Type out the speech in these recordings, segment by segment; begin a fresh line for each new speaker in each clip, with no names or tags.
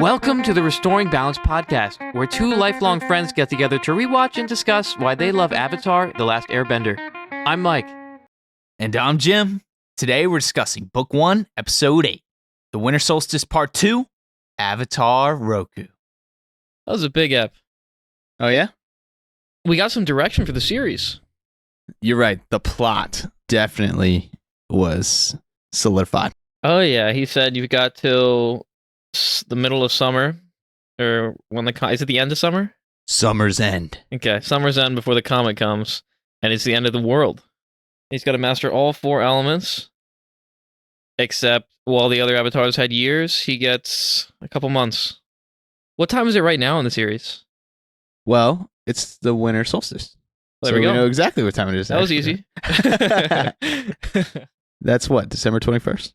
Welcome to the Restoring Balance podcast, where two lifelong friends get together to rewatch and discuss why they love Avatar: The Last Airbender. I'm Mike.
And I'm Jim. Today we're discussing Book 1, Episode 8, The Winter Solstice Part 2, Avatar Roku.
That was a big ep.
Oh, yeah?
We got some direction for the series.
You're right. The plot definitely was solidified.
Oh, yeah. He said you've got till the middle of summer, or when is it the end of summer?
Summer's end.
Okay, summer's end before the comet comes, and it's the end of the world. He's got to master all four elements, except while the other avatars had years, he gets a couple months. What time is it right now in the series?
Well, it's the winter solstice.
There
so
we go.
know exactly what time it is.
That was easy.
That's what, December 21st?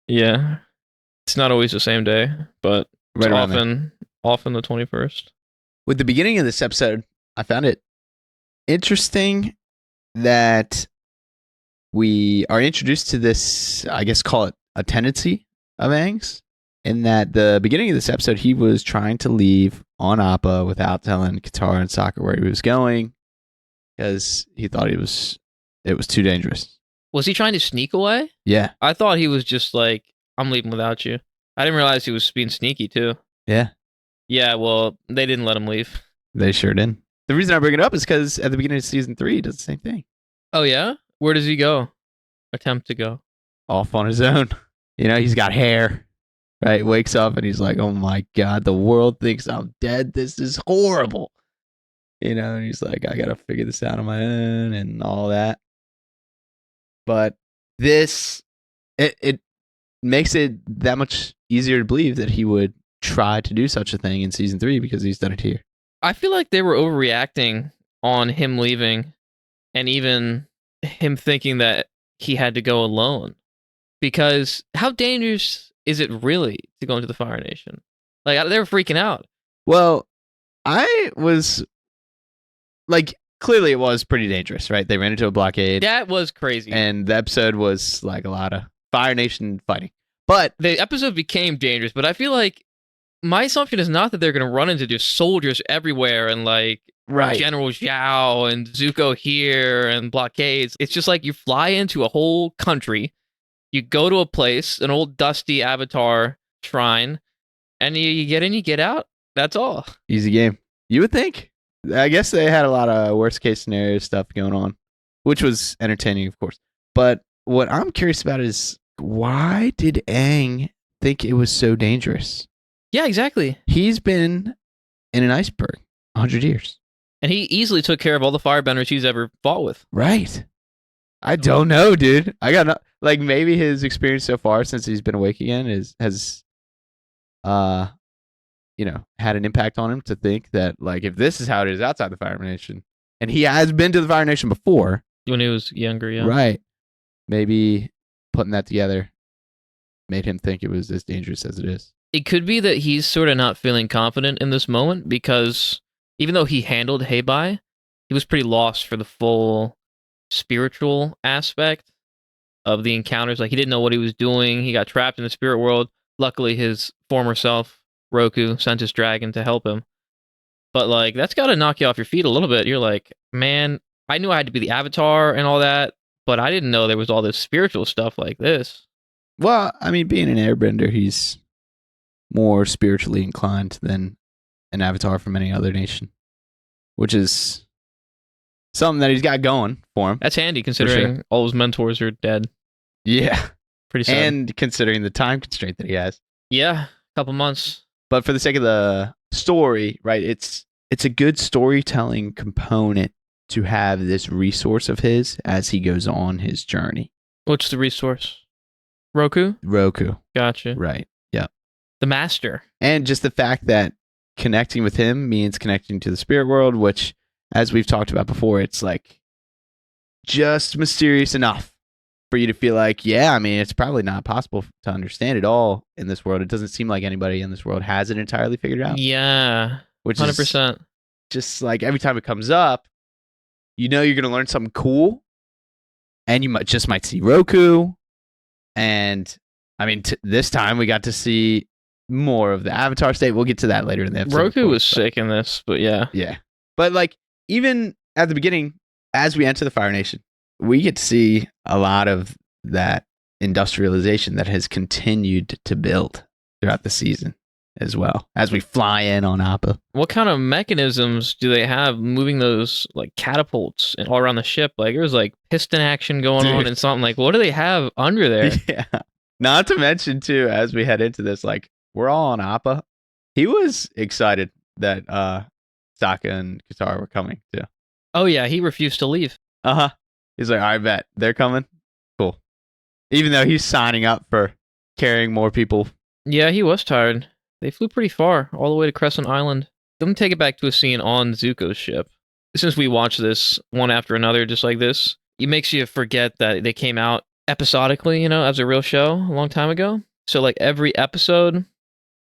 Yeah. It's not always the same day, but
Right around
often the 21st.
With the beginning of this episode, I found it interesting that we are introduced to this, I guess call it a tendency of Aang's, in that the beginning of this episode, he was trying to leave on Appa without telling Katara and Sokka where he was going because he thought it was too dangerous.
Was he trying to sneak away?
Yeah.
I thought he was just like, I'm leaving without you. I didn't realize he was being sneaky too.
Yeah.
Yeah, well, they didn't let him leave.
They sure did. The reason I bring it up is because at the beginning of season 3, he does the same thing.
Oh, yeah? Where does he go? Attempt to go.
Off on his own. You know, he's got hair, right? Wakes up and he's like, oh my God, the world thinks I'm dead. This is horrible. You know, and he's like, I got to figure this out on my own and all that. But this, it makes it that much easier to believe that he would try to do such a thing in season 3 because he's done it here.
I feel like they were overreacting on him leaving and even him thinking that he had to go alone. Because how dangerous is it really to go into the Fire Nation? Like, they were freaking out.
Well, I was like, clearly it was pretty dangerous, right? They ran into a blockade.
That was crazy.
And the episode was like a lot of Fire Nation fighting. But
the episode became dangerous, but I feel like my assumption is not that they're going to run into just soldiers everywhere and like General Zhao and Zuko here and blockades. It's just like you fly into a whole country, you go to a place, an old dusty Avatar shrine, and you get in, you get out. That's all.
Easy game. You would think. I guess they had a lot of worst case scenario stuff going on, which was entertaining, of course. But what I'm curious about is why did Aang think it was so dangerous?
Yeah, exactly.
He's been in an iceberg 100 years.
And he easily took care of all the firebenders he's ever fought with.
Right. I don't know, dude. I got like maybe his experience so far since he's been awake again has had an impact on him to think that like if this is how it is outside the Fire Nation, and he has been to the Fire Nation before
when he was younger, yeah.
Right. Maybe putting that together made him think it was as dangerous as it is.
It could be that he's sort of not feeling confident in this moment because even though he handled Heibai, he was pretty lost for the full spiritual aspect of the encounters. Like, he didn't know what he was doing. He got trapped in the spirit world. Luckily, his former self, Roku, sent his dragon to help him. But, like, that's got to knock you off your feet a little bit. You're like, man, I knew I had to be the Avatar and all that, but I didn't know there was all this spiritual stuff like this.
Well, I mean, being an airbender, he's more spiritually inclined than an Avatar from any other nation, which is something that he's got going for him.
That's handy considering all his mentors are dead.
Yeah.
Pretty sad.
And considering the time constraint that he has.
Yeah, a couple months.
But for the sake of the story, right, it's a good storytelling component to have this resource of his as he goes on his journey.
What's the resource? Roku?
Roku.
Gotcha.
Right. Yeah.
The master.
And just the fact that connecting with him means connecting to the spirit world, which, as we've talked about before, it's like just mysterious enough for you to feel like, yeah, I mean, it's probably not possible to understand it all in this world. It doesn't seem like anybody in this world has it entirely figured out.
Yeah.
Which
100%.
Is just like every time it comes up, you know you're going to learn something cool, and you might see Roku. And I mean, this time we got to see more of the Avatar state. We'll get to that later in the episode.
Roku was sick in this, but yeah.
Yeah. But like, even at the beginning, as we enter the Fire Nation, we get to see a lot of that industrialization that has continued to build throughout the season as well, as we fly in on Appa.
What kind of mechanisms do they have moving those like catapults and all around the ship? Like there's like piston action going on and something. Like what do they have under there?
Yeah. Not to mention too, as we head into this, like we're all on Appa. He was excited that Sokka and Katara were coming too.
Oh yeah, he refused to leave.
He's like, I bet they're coming. Cool. Even though he's signing up for carrying more people.
Yeah, he was tired. They flew pretty far, all the way to Crescent Island. Let me take it back to a scene on Zuko's ship. Since we watched this one after another, just like this, it makes you forget that they came out episodically, you know, as a real show a long time ago. So like every episode, of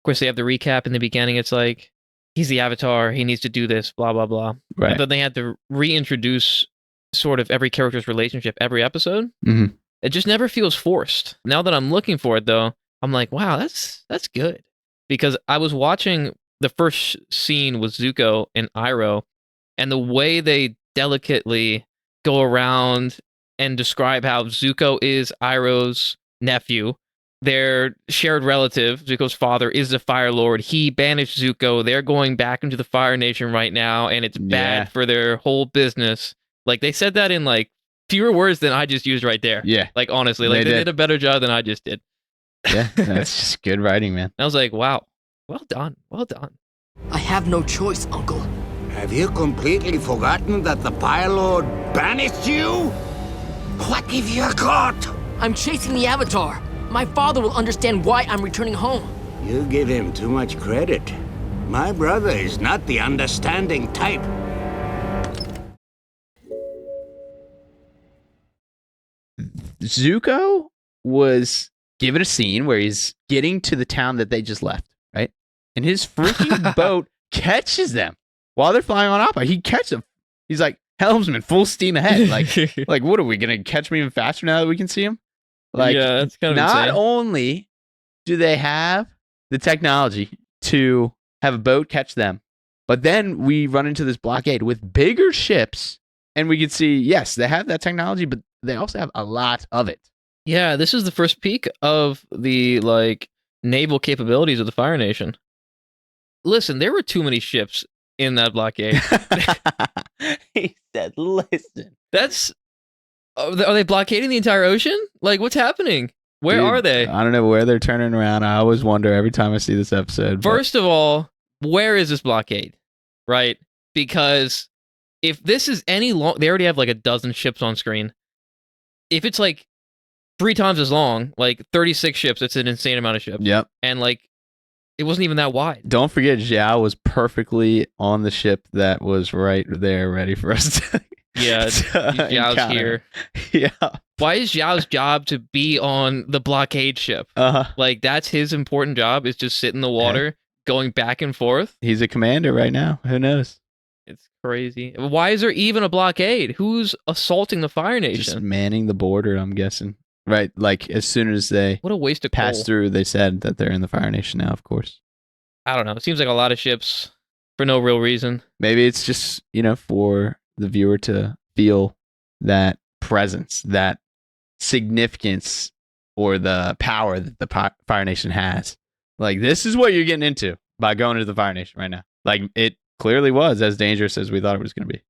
course they have the recap in the beginning. It's like, he's the Avatar, he needs to do this, blah, blah, blah.
Right.
And then they had to reintroduce sort of every character's relationship every episode.
Mm-hmm.
It just never feels forced. Now that I'm looking for it though, I'm like, wow, that's good. Because I was watching the first scene with Zuko and Iroh, and the way they delicately go around and describe how Zuko is Iroh's nephew. Their shared relative, Zuko's father, is the Fire Lord. He banished Zuko. They're going back into the Fire Nation right now, and it's bad for their whole business. Like, they said that in, like, fewer words than I just used right there.
Yeah.
Like, honestly, like, they did a better job than I just did.
Yeah, that's just good writing, man.
I was like, wow, well done, well done.
I have no choice, Uncle.
Have you completely forgotten that the Fire Lord banished you? What if you're caught?
I'm chasing the Avatar. My father will understand why I'm returning home.
You give him too much credit. My brother is not the understanding type.
Zuko was given a scene where he's getting to the town that they just left, right? And his freaking boat catches them while they're flying on Appa. He catches them. He's like, helmsman, full steam ahead. Like, what are we going to catch him even faster now that we can see him? Like,
yeah, that's kind of
not
insane.
only do they have the technology to have a boat catch them, but then we run into this blockade with bigger ships, and we can see, yes, they have that technology, but they also have a lot of it.
Yeah, this is the first peak of the, like, naval capabilities of the Fire Nation. Listen, there were too many ships in that blockade.
He said, listen.
That's... Are they blockading the entire ocean? Like, what's happening? Where
Dude,
are they?
I don't know where they're turning around. I always wonder every time I see this episode.
First of all, where is this blockade? Right? Because if this is any long... They already have, like, a dozen ships on screen. If it's, like, 3 times as long, like 36 ships, it's an insane amount of ships.
Yep.
And, like, it wasn't even that wide.
Don't forget, Zhao was perfectly on the ship that was right there ready for us to...
Yeah, Zhao's
encounter.
here.
Yeah.
Why is Zhao's job to be on the blockade ship? Like, that's his important job, is just sit in the water, going back and forth.
He's a commander right now. Who knows?
It's crazy. Why is there even a blockade? Who's assaulting the Fire Nation?
Just manning the border, I'm guessing. Right, like, as soon as they
What a waste of
pass
coal.
through, they said that they're in the Fire Nation now, of course.
I don't know. It seems like a lot of ships for no real reason.
Maybe it's just, for the viewer to feel that presence, that significance, or the power that the Fire Nation has. Like, this is what you're getting into by going to the Fire Nation right now. Like, it clearly was as dangerous as we thought it was going to be.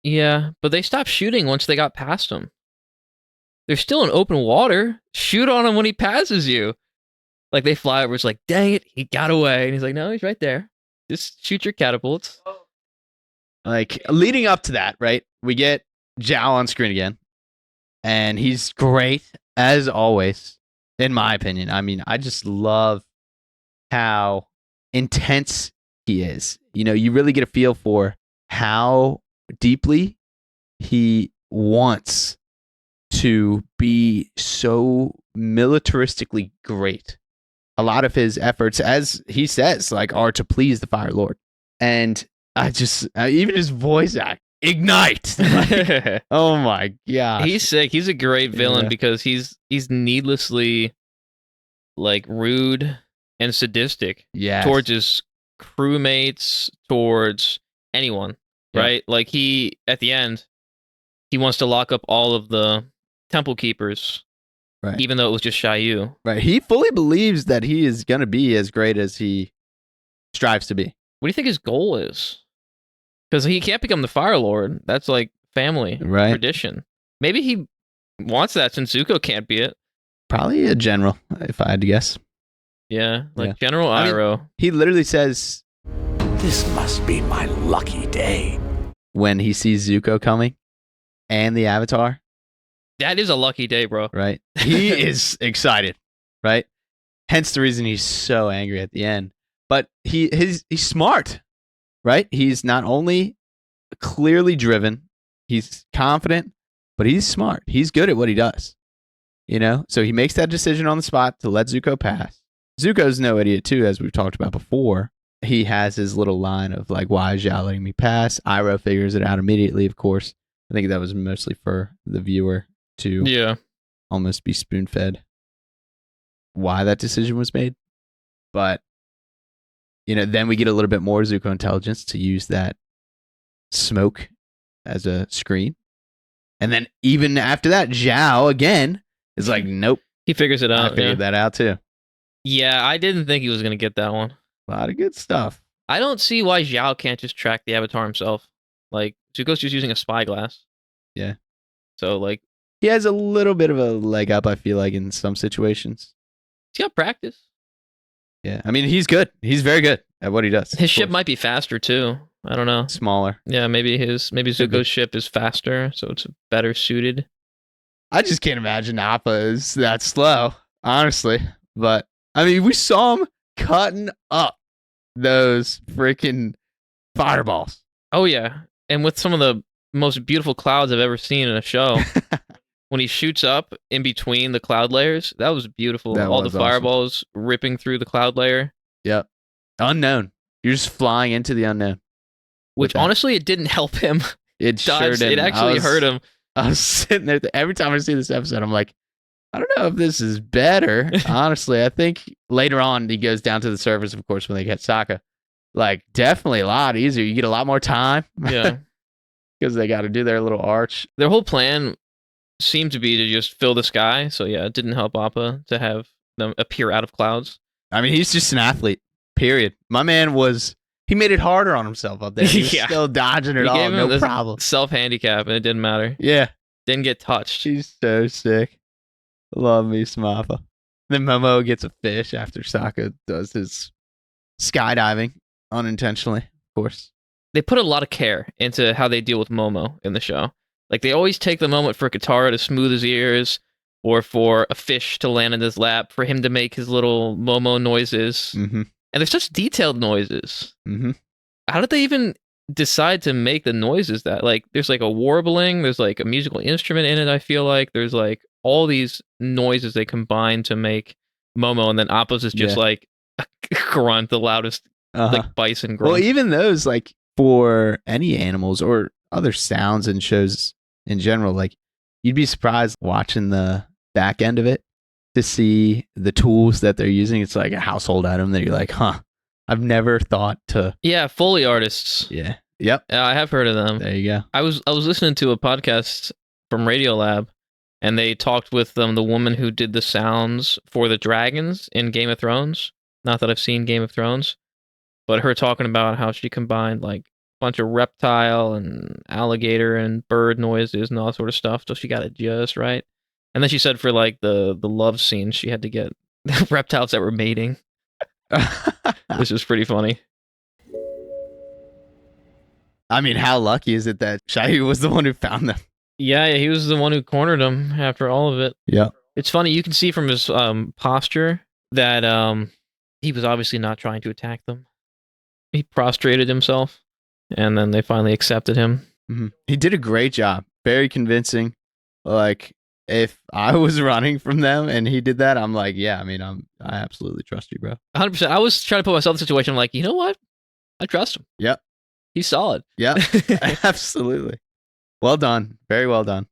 Yeah, but they stopped shooting once they got past him. They're still in open water. Shoot on him when he passes you. Like, they fly over, it's like, dang it, he got away. And he's like, no, he's right there. Just shoot your catapults.
Like, leading up to that, right, we get Zhao on screen again. And he's great, as always, in my opinion. I mean, I just love how intense he is. You really get a feel for how deeply he wants to be so militaristically great. A lot of his efforts, as he says, like, are to please the Fire Lord. And even his voice act, ignite. Like, oh my gosh.
He's sick. He's a great villain because he's needlessly, like, rude and sadistic
Yes.
towards his crewmates, towards anyone,
Yeah.
right? Like he, at the end, he wants to lock up all of the temple keepers,
Right.
even though it was just Xiaoyu.
Right. He fully believes that he is going to be as great as he strives to be.
What do you think his goal is? Because he can't become the Fire Lord. That's like family
Right.
tradition. Maybe he wants that since Zuko can't be it.
Probably a general, if I had to guess.
Yeah, like
Yeah.
General
I mean-
Iroh.
He literally says
This must be my lucky day.
when he sees Zuko coming and the Avatar,
That is a lucky day, bro.
right? He is excited, right? Hence the reason he's so angry at the end. But he's smart, right? He's not only clearly driven, he's confident, but he's smart. He's good at what he does. You know? So he makes that decision on the spot to let Zuko pass. Zuko's no idiot too, as we've talked about before. He has his little line of like, why is Zhao letting me pass? Iroh figures it out immediately, of course. I think that was mostly for the viewer to
Yeah.
almost be spoon-fed why that decision was made. But, you know, then we get a little bit more Zuko intelligence to use that smoke as a screen. And then even after that, Zhao, again, is like, nope,
He figures it
I
out.
figured
Yeah.
that out too.
Yeah, I didn't think he was going to get that one.
A lot of good stuff.
I don't see why Zhao can't just track the Avatar himself. Like, Zuko's just using a spyglass.
Yeah.
So, like,
He has a little bit of a leg up, I feel like, in some situations.
he's got practice.
Yeah. I mean, he's good. He's very good at what he does.
His
of
ship
course.
might be faster, too. I don't know.
Smaller.
Yeah, maybe Zuko's ship is faster, so it's better suited.
I just can't imagine Appa is that slow, honestly. But, I mean, we saw him cutting up those freaking fireballs.
Oh, yeah. And with some of the most beautiful clouds I've ever seen in a show. When he shoots up in between the cloud layers, that was beautiful.
That
All
was
the
awesome.
fireballs ripping through the cloud layer.
Yep. Unknown. You're just flying into the unknown.
Which,
With that.
honestly, it didn't help him.
It sure
Dodge.
did.
It actually hurt him.
I was sitting there. Every time I see this episode, I'm like, I don't know if this is better. Honestly, I think later on he goes down to the surface, of course, when they get Sokka. Like, definitely a lot easier. You get a lot more time.
Yeah.
Because they got to do their little arch.
Their whole plan seemed to be to just fill the sky. So, yeah, it didn't help Appa to have them appear out of clouds.
I mean, he's just an athlete, period. My man he made it harder on himself up there. He was
Yeah.
still dodging it
He
all,
gave him
no
this
problem.
Self-handicap, and it didn't matter.
Yeah,
Didn't get touched.
she's so sick. Love me some Appa. Then Momo gets a fish after Sokka does his skydiving unintentionally, of course.
They put a lot of care into how they deal with Momo in the show. Like, they always take the moment for Katara to smooth his ears, or for a fish to land in his lap, for him to make his little Momo noises.
Mm-hmm.
And they're such detailed noises.
Mm-hmm.
How did they even decide to make the noises that, like, there's like a warbling, there's like a musical instrument in it, I feel like. There's like all these noises they combine to make Momo, and then Appa's is just
Yeah.
like a grunt, the loudest, like, bison grunt.
Well, even those, like, for any animals or other sounds and shows in general, like, you'd be surprised watching the back end of it to see the tools that they're using. It's like a household item that you're like, huh, I've never thought to.
Yeah, Foley artists.
Yeah. Yep.
Yeah, I have heard of them.
There you go.
I was listening to a podcast from Radiolab, and they talked with the woman who did the sounds for the dragons in Game of Thrones. Not that I've seen Game of Thrones, but her talking about how she combined like a bunch of reptile and alligator and bird noises and all that sort of stuff, so she got it just right. And then she said for like the love scene, she had to get reptiles that were mating, which was pretty funny.
I mean, how lucky is it that Shahi was the one who found them?
Yeah, he was the one who cornered him after all of it.
Yeah.
It's funny, you can see from his posture that he was obviously not trying to attack them. He prostrated himself, and then they finally accepted him.
Mm-hmm. He did a great job. Very convincing. Like, if I was running from them and he did that, I'm like, yeah, I mean, I absolutely trust you, bro.
100%. I was trying to put myself in the situation. I'm like, you know what? I trust him.
Yep.
He's solid.
Yep. Absolutely. Well done. Very well done.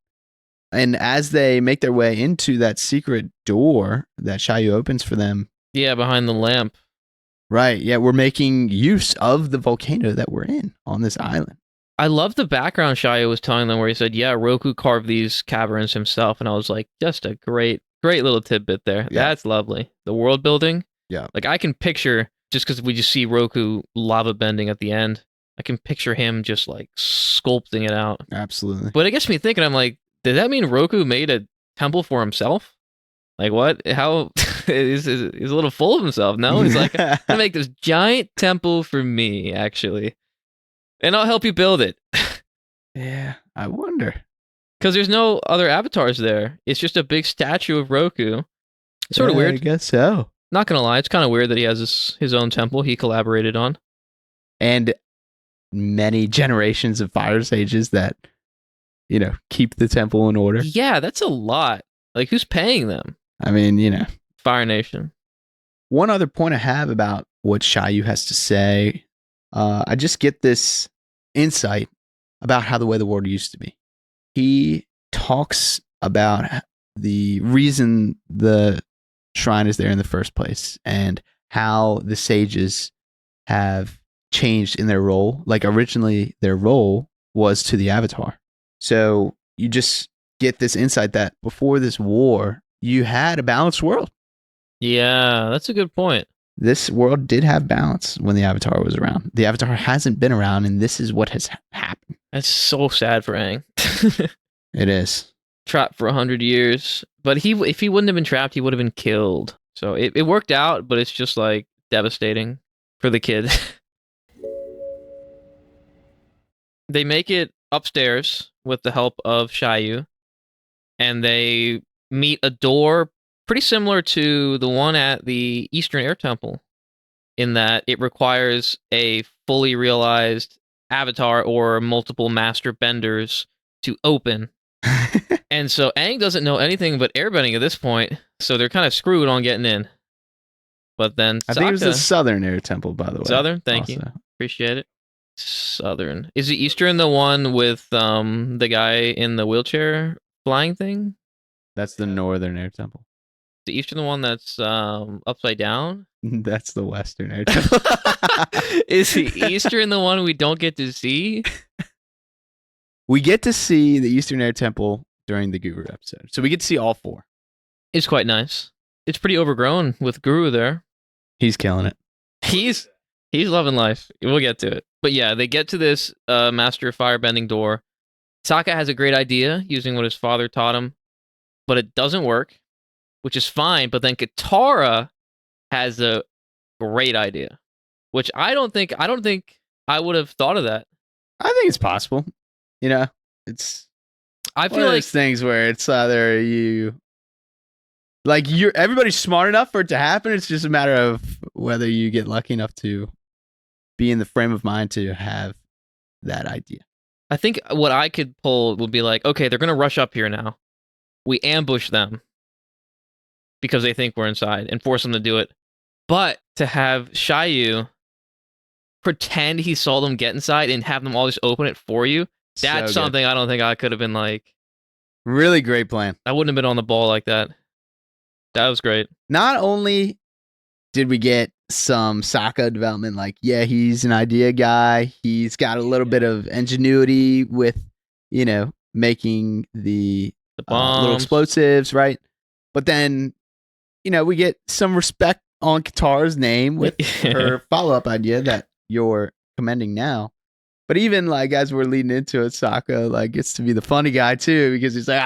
And as they make their way into that secret door that Shayu opens for them,
Yeah, behind the lamp.
Right. Yeah, we're making use of the volcano that we're in on this island.
I love the background Shia was telling them where he said, yeah, Roku carved these caverns himself. And I was like, just a great little tidbit there.
Yeah.
That's lovely. The world building.
Yeah.
Like I can picture, just because we just see Roku lava bending at the end, I can picture him just like sculpting it out.
Absolutely.
But it gets me thinking, I'm like, did that mean Roku made a temple for himself? Like what? How he's a little full of himself. No, he's like, I'm gonna make this giant temple for me, actually, and I'll help you build it.
Yeah, I wonder.
Because there's no other avatars there. It's just a big statue of Roku. Sort of
Yeah,
weird.
I guess so.
Not gonna lie, it's kind of weird that he has his own temple he collaborated on.
And many generations of fire sages that, keep the temple in order.
Yeah, that's a lot. Like, who's paying them?
I mean,
Fire Nation.
One other point I have about what Shayu has to say, I just get this insight about how the way the world used to be. He talks about the reason the shrine is there in the first place and how the sages have changed in their role. Like originally their role was to the Avatar. So you just get this insight that before this war, you had a balanced world.
Yeah, that's a good point.
This world did have balance when the Avatar was around. The Avatar hasn't been around, and this is what has happened.
That's so sad for Aang.
It is.
Trapped for 100 years. But if he wouldn't have been trapped, he would have been killed. So it worked out, but it's just like devastating for the kid. They make it upstairs with the help of Shayu, and they meet a door pretty similar to the one at the Eastern Air Temple, in that it requires a fully realized avatar or multiple master benders to open. And so Aang doesn't know anything but airbending at this point, so they're kind of screwed on getting in. But then
I think it was the
Sokka-
Southern Air Temple, by the way.
Southern, thank you. Appreciate it. Southern. Is the Eastern the one with the guy in the wheelchair flying thing?
That's the Northern Air Temple.
The Eastern the one that's upside down?
That's the Western Air Temple.
Is the Eastern the one we don't get to see?
We get to see the Eastern Air Temple during the Guru episode. So we get to see all four.
It's quite nice. It's pretty overgrown with Guru there.
He's killing it.
He's loving life. We'll get to it. But yeah, they get to this master firebending door. Sokka has a great idea using what his father taught him, but it doesn't work, which is fine. But then Katara has a great idea, which I don't think I would have thought of that.
I think it's possible. It's
I
one
feel
of
like
those things where it's either everybody's smart enough for it to happen. It's just a matter of whether you get lucky enough to be in the frame of mind to have that idea.
I think what I could pull would be like, okay, they're gonna rush up here now. We ambush them because they think we're inside and force them to do it. But to have Shayu pretend he saw them get inside and have them all just open it for you, that's
So good.
something I don't think I could have been like.
Really great plan.
I wouldn't have been on the ball like that. That was great.
Not only did we get some Sokka development, like, yeah, he's an idea guy. He's got a little bit of ingenuity with, making the
The bombs.
little explosives, right? But then, we get some respect on Katara's name with her follow-up idea that you're commending now. But even like as we're leading into it, Sokka gets to be the funny guy too, because he's like,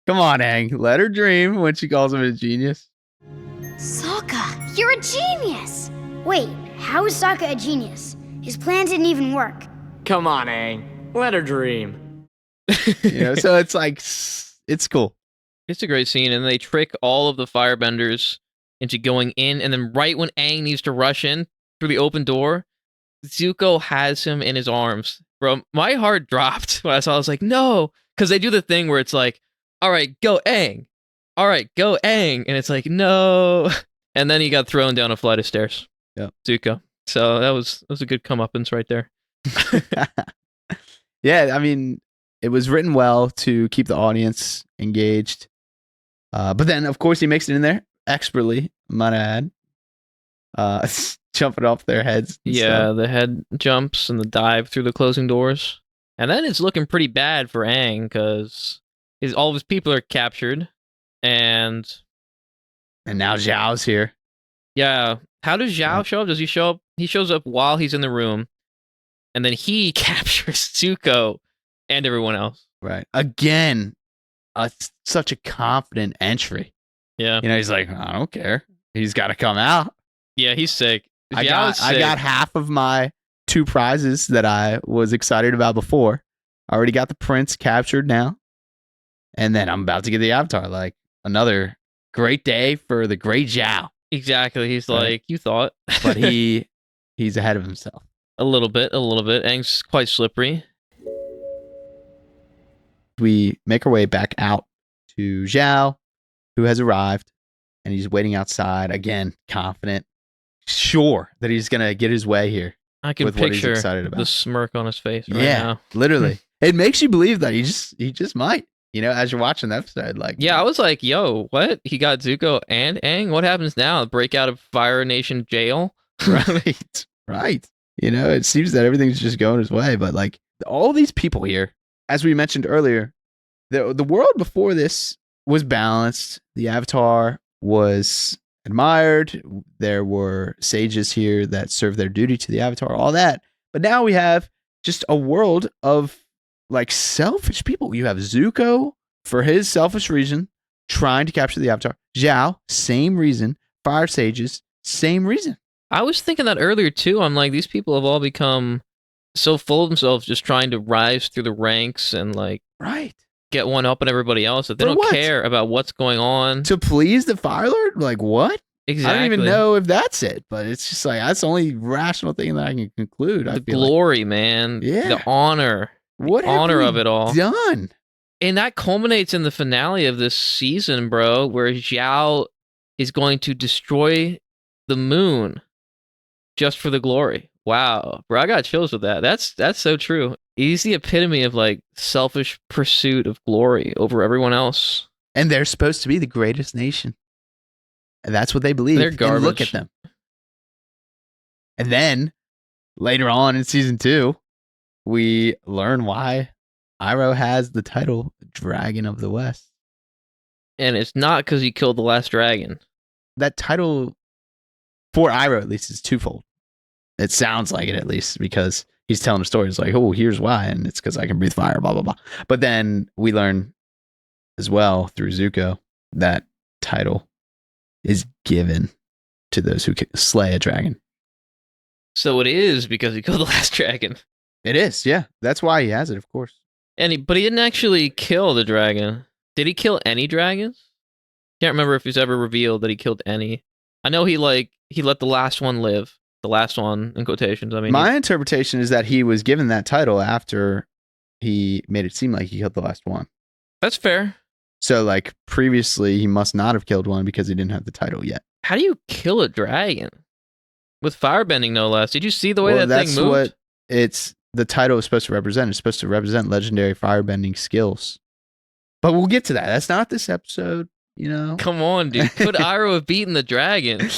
come on, Aang, let her dream when she calls him a genius.
Sokka, you're a genius! Wait, how is Sokka a genius? His plan didn't even work.
Come on, Aang. Let her dream.
So it's like, it's cool.
It's a great scene, and they trick all of the firebenders into going in, and then right when Aang needs to rush in through the open door, Zuko has him in his arms. Bro, my heart dropped when I saw it. I was like, no, because they do the thing where it's like, all right, go Aang. All right, go Aang. And it's like, no. And then he got thrown down a flight of stairs.
Yep.
Zuko. So that was a good comeuppance right there.
Yeah, I mean, it was written well to keep the audience engaged. But then, of course, he makes it in there expertly, might I add. Jumping off their heads. And
Yeah,
stuff.
the head jumps and the dive through the closing doors. And then it's looking pretty bad for Aang because all of his people are captured. And
now Zhao's here.
yeah, how does Zhao show up? Does he show up? He shows up while he's in the room. And then he captures Zuko and everyone else.
Right. Again, such a confident entry.
Yeah.
You know, he's like, I don't care. He's got to come out.
Yeah, he's sick.
I
Zhao's sick.
got half of my 2 prizes that I was excited about before. I already got the prince captured now. And then I'm about to get the Avatar. Like, another great day for the great Zhao.
Exactly. He's
Right.
like, you thought.
But he's ahead of himself.
A little bit. Aang's quite slippery.
We make our way back out to Zhao, who has arrived, and he's waiting outside, again, confident, sure that he's going to get his way here.
I can
With what he's
picture
excited about.
the smirk on his face right
Yeah,
now.
literally. It makes you believe that he just might, you know, as you're watching the episode. Like,
Yeah, I was like, yo, what? He got Zuko and Aang? What happens now? Break out of Fire Nation jail?
right, right. You know, it seems that everything's just going his way, but like all these people here, as we mentioned earlier, the world before this was balanced. The Avatar was admired. There were sages here that served their duty to the Avatar, all that. But now we have just a world of like selfish people. You have Zuko for his selfish reason trying to capture the Avatar. Zhao, same reason. Fire sages, same reason.
I was thinking that earlier too. I'm like, these people have all become so full of themselves just trying to rise through the ranks and like
Right.
get one up on everybody else that they
For
don't
what?
care about what's going on.
To please the Fire Lord? Like what?
Exactly.
I don't even know if that's it, but it's just like that's the only rational thing that I can conclude. I
The
feel like.
glory, man.
Yeah.
The honor.
What have
honor
we
of it all.
done?
And that culminates in the finale of this season, bro, where Zhao is going to destroy the moon just for the glory. Wow, bro, I got chills with that. That's so true. He's the epitome of like selfish pursuit of glory over everyone else.
And they're supposed to be the greatest nation. And that's what they believe.
They're
And
garbage.
look at them. And then later on in season 2, we learn why Iroh has the title Dragon of the West.
And it's not because he killed the last dragon.
That title for Iroh at least is twofold. It sounds like it at least because he's telling a story. It's like, oh, here's why, and it's because I can breathe fire, blah blah blah. But then we learn as well through Zuko that title is given to those who slay a dragon.
So it is because he killed the last dragon.
It is, yeah. That's why he has it, of course.
But he didn't actually kill the dragon. Did he kill any dragons? Can't remember if he's ever revealed that he killed any. I know he let the last one live. The last one in quotations. I mean,
My interpretation is that he was given that title after he made it seem like he killed the last one.
that's fair.
So, like, previously, he must not have killed one because he didn't have the title yet.
How do you kill a dragon? With firebending, no less. Did you see the way that thing moved?
What the title is supposed to represent. It's supposed to represent legendary firebending skills. But we'll get to that. That's not this episode, you know?
Come on, dude. Could Iroh have beaten the dragon?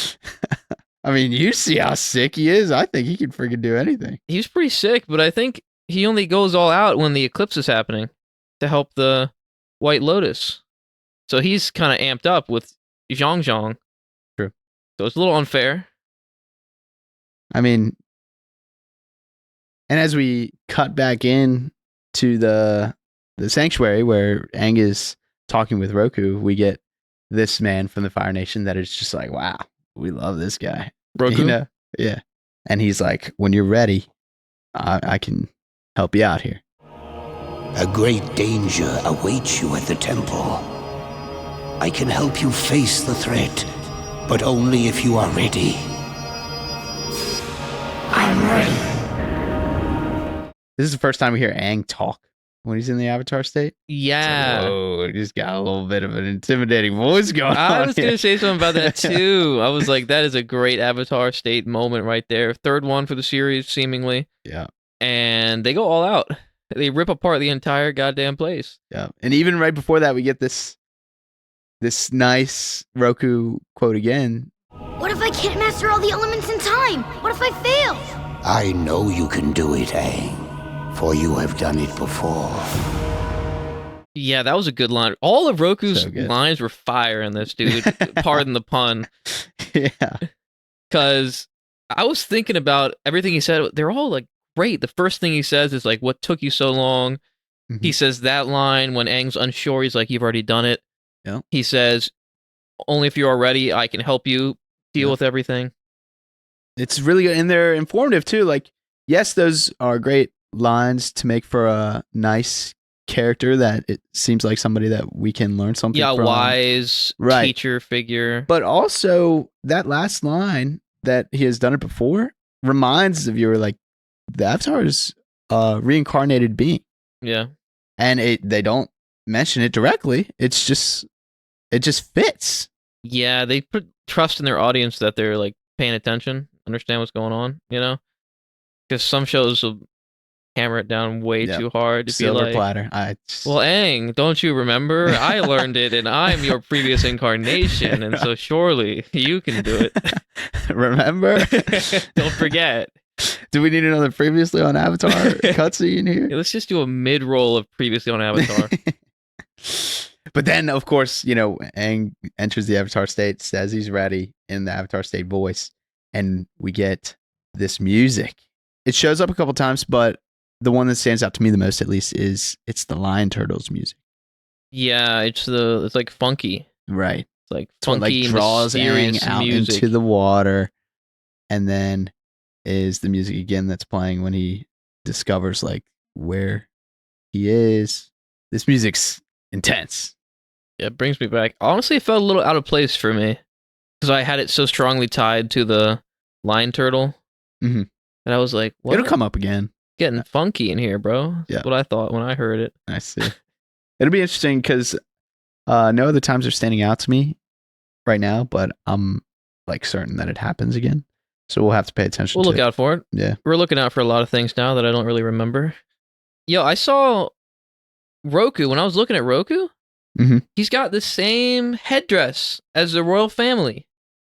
I mean, you see how sick he is. I think he can freaking do anything.
He was pretty sick, but I think he only goes all out when the eclipse is happening to help the White Lotus. So he's kind of amped up with Zhang.
True.
So it's a little unfair.
I mean, and as we cut back in to the sanctuary where Aang is talking with Roku, we get this man from the Fire Nation that is just like, wow, we love this guy.
Roku?
You know? Yeah. And he's like, when you're ready, I can help you out here.
A great danger awaits you at the temple. I can help you face the threat, but only if you are ready.
I'm ready.
This is the first time we hear Aang talk when he's in the Avatar state.
Yeah.
Oh, he just got a little bit of an intimidating voice going on.
I was going
here.
to say something about that too. I was like, that is a great Avatar state moment right there. Third one for the series, seemingly.
Yeah.
And they go all out. They rip apart the entire goddamn place.
Yeah. And even right before that, we get this this nice Roku quote again.
What if I can't master all the elements in time? What if I fail?
I know you can do it, Aang, for you have done it before.
Yeah, that was a good line. All of Roku's
So good.
lines were fire in this, dude. Pardon the pun.
Yeah.
Because I was thinking about everything he said. They're all like great. The first thing he says is like, "What took you so long?" He says that line when Aang's unsure. He's like, "You've already done it."
Yeah.
He says, "Only if you are ready, I can help you deal with everything."
It's really good. And they're informative too. Like, yes, those are great lines to make for a nice character that it seems like somebody that we can learn something
Yeah,
from.
wise
Right.
teacher figure.
But also that last line that he has done it before reminds of you like the Avatar is a reincarnated being.
Yeah.
And they don't mention it directly. It just fits.
Yeah, they put trust in their audience that they're like paying attention, understand what's going on, you know? Because some shows will hammer it down way
Yep.
too hard to be
Silver
like,
platter.
well, Aang, don't you remember? I learned it and I'm your previous incarnation, and so surely you can do it.
Remember?
Don't forget.
Do we need another previously on Avatar cutscene here?
Yeah, let's just do a mid-roll of previously on Avatar.
But then, of course, you know, Aang enters the Avatar state, says he's ready in the Avatar state voice, and we get this music. It shows up a couple times, but the one that stands out to me the most, at least, is it's the Lion Turtles music.
Yeah, it's like funky.
Right.
It's like
It's what
funky,
like draws
mysterious
Aang out
music.
into the water, and then is the music again that's playing when he discovers like where he is. This music's intense.
Yeah, it brings me back. Honestly, it felt a little out of place for me because I had it so strongly tied to the lion turtle
Mhm.
that I was like, "What?
It'll come up again.
Getting funky in here, bro."
Yeah.
That's what I thought when I heard it.
I see. It'll be interesting because no other times are standing out to me right now, but I'm like certain that it happens again. So we'll have to pay attention
We'll
to
look
it.
out for it.
Yeah.
We're looking out for a lot of things now that I don't really remember. Yo, I saw Roku when I was looking at Roku.
Mhm.
He's got the same headdress as the royal family.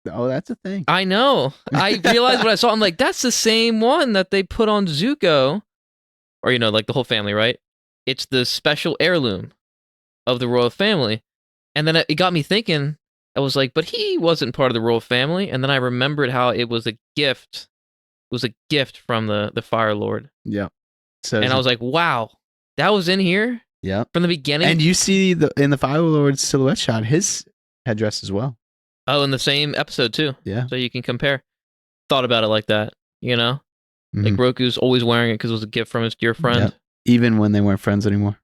Oh, that's a thing.
I know. I realized when I saw it, I'm like, that's the same one that they put on Zuko. Or, you know, like the whole family, right? It's the special heirloom of the royal family. And then it got me thinking, I was like, but he wasn't part of the royal family. And then I remembered how it was a gift. It was a gift from the Fire Lord.
Yeah. So
And I was like, wow, that was in here
yeah.
from the beginning.
And you see in the Fire Lord's silhouette shot his headdress as well.
Oh, in the same episode too.
Yeah.
So you can compare. Thought about it like that, you know? Like
Mhm.
Roku's always wearing it because it was a gift from his dear friend.
Yep. Even when they weren't friends anymore.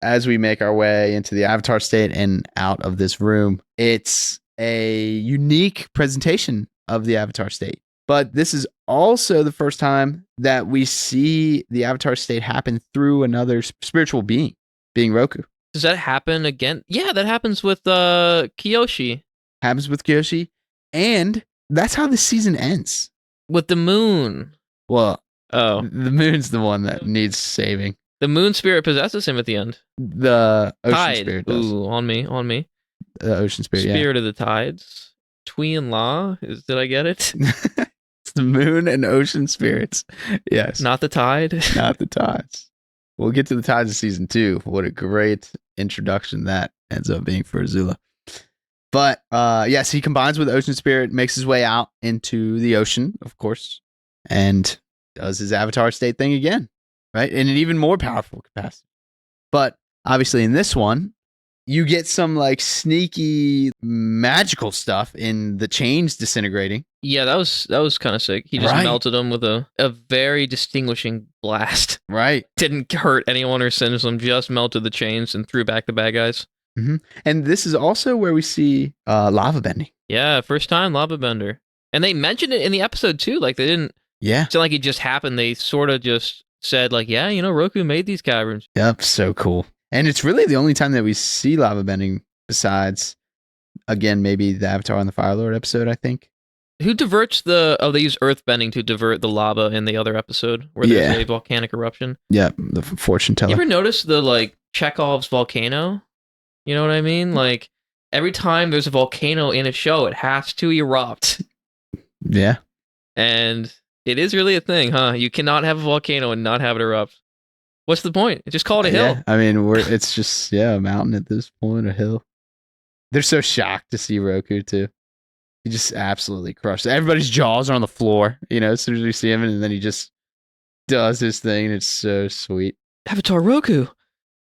As we make our way into the Avatar state and out of this room, it's a unique presentation of the Avatar state. But this is also the first time that we see the Avatar state happen through another spiritual being Roku.
Does that happen again? Yeah, that happens with Kyoshi.
Happens with Kyoshi. And that's how the season ends.
With the moon.
Well,
Oh.
the moon's the one that needs saving.
The moon spirit possesses him at the end.
The ocean
Tide.
spirit does.
Ooh, on me.
The ocean spirit,
Spirit of the tides. Tui and La. Did I get it?
It's the moon and ocean spirits. Yes.
Not the tide.
Not the tides. We'll get to the tides of season 2. What a great introduction that ends up being for Azula. But yes, he combines with ocean spirit, makes his way out into the ocean, of course, and does his Avatar state thing again, right? In an even more powerful capacity. But obviously in this one, you get some like sneaky magical stuff in the chains disintegrating.
Yeah, that was kind of sick. He just
Right.
melted them with a very distinguishing blast.
Right.
Didn't hurt anyone or singed them, just melted the chains and threw back the bad guys.
And this is also where we see lava bending.
Yeah, first time lava bender. And they mentioned it in the episode too. Like they didn't
Yeah.
it's not like it just happened. They sort of just said like, yeah, you know, Roku made these caverns.
Yep. So cool. And it's really the only time that we see lava bending besides, again, maybe the Avatar and the Fire Lord episode, I think.
Who diverts they use earth bending to divert the lava in the other episode where there's
Yeah.
a volcanic eruption.
Yeah. The fortune teller.
You ever notice the like Chekhov's volcano? You know what I mean? Like every time there's a volcano in a show, it has to erupt.
Yeah.
And it is really a thing, huh? You cannot have a volcano and not have it erupt. What's the point? Just call it a hill.
Yeah. I mean, it's just a mountain at this point, a hill. They're so shocked to see Roku too. He just absolutely crushed. Everybody's jaws are on the floor, as soon as we see him, and then he just does his thing, and it's so sweet.
Avatar Roku.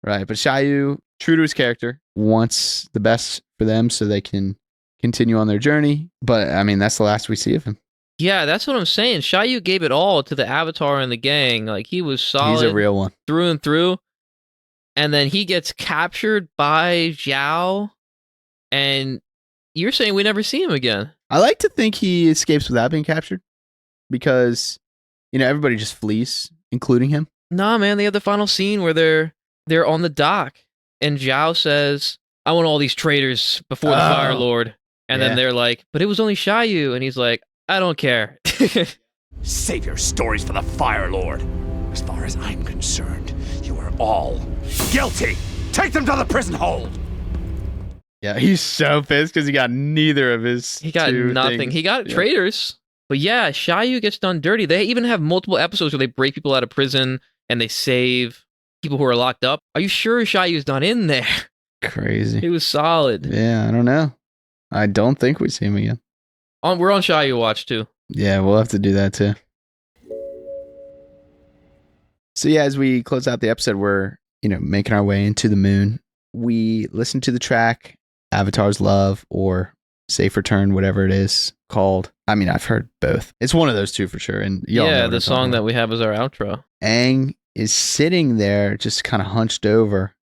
Right, but Shayu, true to his character, wants the best for them so they can continue on their journey. But I mean, that's the last we see of him.
Yeah, that's what I'm saying. Shayu gave it all to the Avatar and the gang. Like, he was solid.
He's a real one.
Through and through. And then he gets captured by Zhao. And you're saying we never see him again.
I like to think he escapes without being captured because, everybody just flees, including him.
Nah, man, they have the final scene where they're on the dock. And Zhao says, I want all these traitors before the Fire Lord. And then they're like, but it was only Shayu. And he's like, I don't care.
Save your stories for the Fire Lord. As far as I'm concerned, you are all guilty. Take them to the prison hold.
Yeah, he's so pissed because he got neither of his.
He got nothing.
Things.
He got traitors. But yeah, Shayu gets done dirty. They even have multiple episodes where they break people out of prison and they save people who are locked up. Are you sure Shayu's not in there?
Crazy.
He was solid.
Yeah, I don't know. I don't think we see him again.
We're on Shayu watch too.
Yeah, we'll have to do that too. So yeah, as we close out the episode, we're, making our way into the moon. We listen to the track Avatar's Love or Safe Return, whatever it is called. I mean, I've heard both. It's one of those two for sure. And y'all know what
the
I'm
song
talking
that
about.
we have as our outro.
Aang is sitting there just kind of hunched over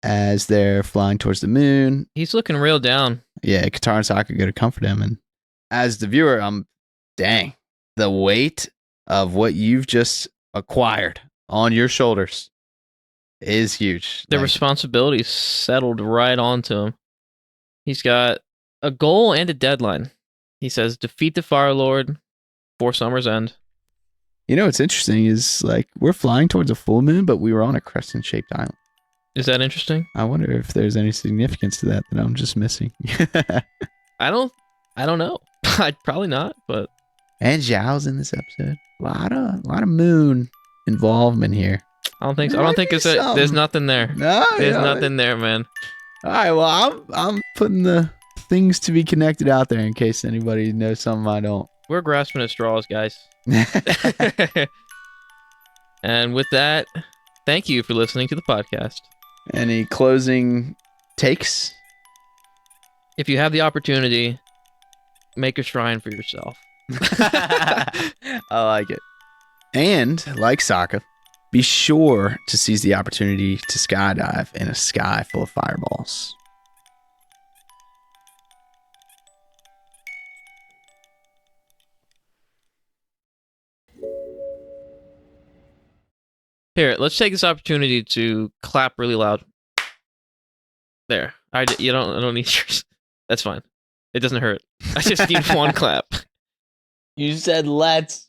as they're flying towards the moon.
He's looking real down.
Yeah, Katara and Sokka go to comfort him. And as the viewer, dang, the weight of what you've just acquired on your shoulders is huge.
The responsibility settled right onto him. He's got a goal and a deadline. He says, defeat the Fire Lord for Summer's End.
What's interesting is, we're flying towards a full moon, but we were on a crescent-shaped island.
Is that interesting?
I wonder if there's any significance to that I'm just missing.
I don't know. Probably not, but...
And Zhao's in this episode. A lot of moon involvement here.
I don't think so. I don't think there's nothing there.
No,
there's nothing there, man.
All right, well, I'm putting the things to be connected out there in case anybody knows something I don't.
We're grasping at straws, guys. And with that, thank you for listening to the podcast.
Any closing takes?
If you have the opportunity, make a shrine for yourself.
I like it. And, like Sokka, be sure to seize the opportunity to skydive in a sky full of fireballs.
Here, let's take this opportunity to clap really loud. There. I don't need yours. That's fine. It doesn't hurt. I just need one clap.
You said let's.